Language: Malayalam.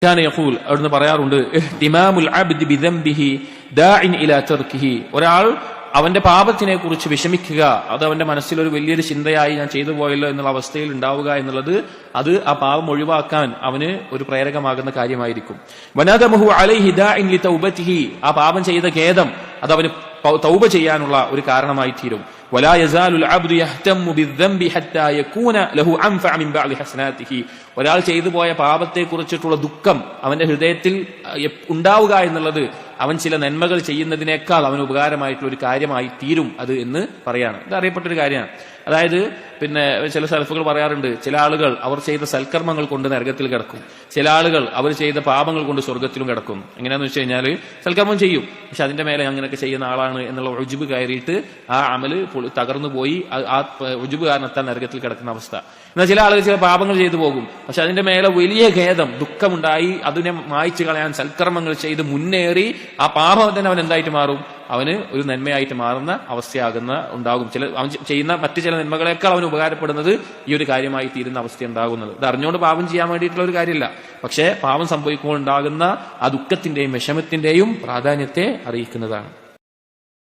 കാന യഖൂൽ അവിടുന്ന് പറയാറുണ്ട് ഇഹ്തിമാമുൽ അബ്ദി ബിദംബിഹി ദാഇൻ ഇലാ തർക്കിഹി. ഒരാൾ അവന്റെ പാപത്തിനെ കുറിച്ച് വിഷമിക്കുക, അത് അവന്റെ മനസ്സിലൊരു വലിയൊരു ചിന്തയായി ഞാൻ ചെയ്തു പോയല്ലോ എന്നുള്ള അവസ്ഥയിൽ ഉണ്ടാവുക എന്നുള്ളത് അത് ആ പാപം ഒഴിവാക്കാൻ അവന് ഒരു പ്രേരകമാകുന്ന കാര്യമായിരിക്കും. വനദമുഹു അലൈഹി ദാഇൻ ലിതൗബതിഹി, ആ പാപം ചെയ്ത ഖേദം അത് അവന് തൗബ ചെയ്യാനുള്ള ഒരു കാരണമായി തീരും. വലാ യസാലുൽ അബ്ദു യഹ്തമു ബിദ്ദംബി ഹത്താ യകൂന ലഹു അൻഫഅ മിൻ ബഅദി ഹസനാതിഹി. ഒരാൾ ചെയ്തു പോയ പാപത്തെ കുറിച്ചിട്ടുള്ള ദുഃഖം അവന്റെ ഹൃദയത്തിൽ ഉണ്ടാവുക എന്നുള്ളത് അവൻ ചില നന്മകൾ ചെയ്യുന്നതിനേക്കാൾ അവന് ഉപകാരമായിട്ടുള്ള ഒരു കാര്യമായി തീരും അത് എന്ന് പറയാണ്. ഇത് അറിയപ്പെട്ടൊരു കാര്യമാണ്. അതായത് ചില സലഫുകൾ പറയാറുണ്ട്, ചില ആളുകൾ അവർ ചെയ്ത സൽക്കർമ്മങ്ങൾ കൊണ്ട് നരകത്തിൽ കിടക്കും, ചില ആളുകൾ അവർ ചെയ്ത പാപങ്ങൾ കൊണ്ട് സ്വർഗത്തിലും കിടക്കും. എങ്ങനെയാന്ന് വെച്ച് കഴിഞ്ഞാൽ സൽക്കർമ്മം ചെയ്യും, പക്ഷെ അതിന്റെ മേലെ അങ്ങനെയൊക്കെ ചെയ്യുന്ന ആളാണ് എന്നുള്ള ഉജ്ബ് കയറിയിട്ട് ആ അമല് തകർന്നു പോയി ആ ഉജ്ബ് കാരണത്താൽ നരകത്തിൽ കിടക്കുന്ന അവസ്ഥ. എന്നാൽ ചില ആളുകൾ ചില പാപങ്ങൾ ചെയ്തു പോകും, പക്ഷെ അതിന്റെ മേലെ വലിയ ഖേദം ദുഃഖമുണ്ടായി അതിനെ മായ്ച്ചു കളയാൻ സൽക്കർമ്മങ്ങൾ ചെയ്ത് മുന്നേറി ആ പാപം തന്നെ അവൻ എന്തായിട്ട് മാറും, അവന് ഒരു നന്മയായിട്ട് മാറുന്ന ഉണ്ടാകും. അവൻ ചെയ്യുന്ന മറ്റു ചില നന്മകളെക്കാൾ അവന് ഉപകാരപ്പെടുന്നത് ഈ ഒരു കാര്യമായി തീരുന്ന അവസ്ഥ ഉണ്ടാകുന്നത്. ഇത് അറിഞ്ഞുകൊണ്ട് പാപം ചെയ്യാൻ വേണ്ടിയിട്ടുള്ള ഒരു കാര്യമില്ല, പക്ഷേ പാപം സംഭവിക്കുമ്പോൾ ഉണ്ടാകുന്ന ആ ദുഃഖത്തിന്റെയും വിഷമത്തിന്റെയും പ്രാധാന്യത്തെ അറിയിക്കുന്നതാണ്.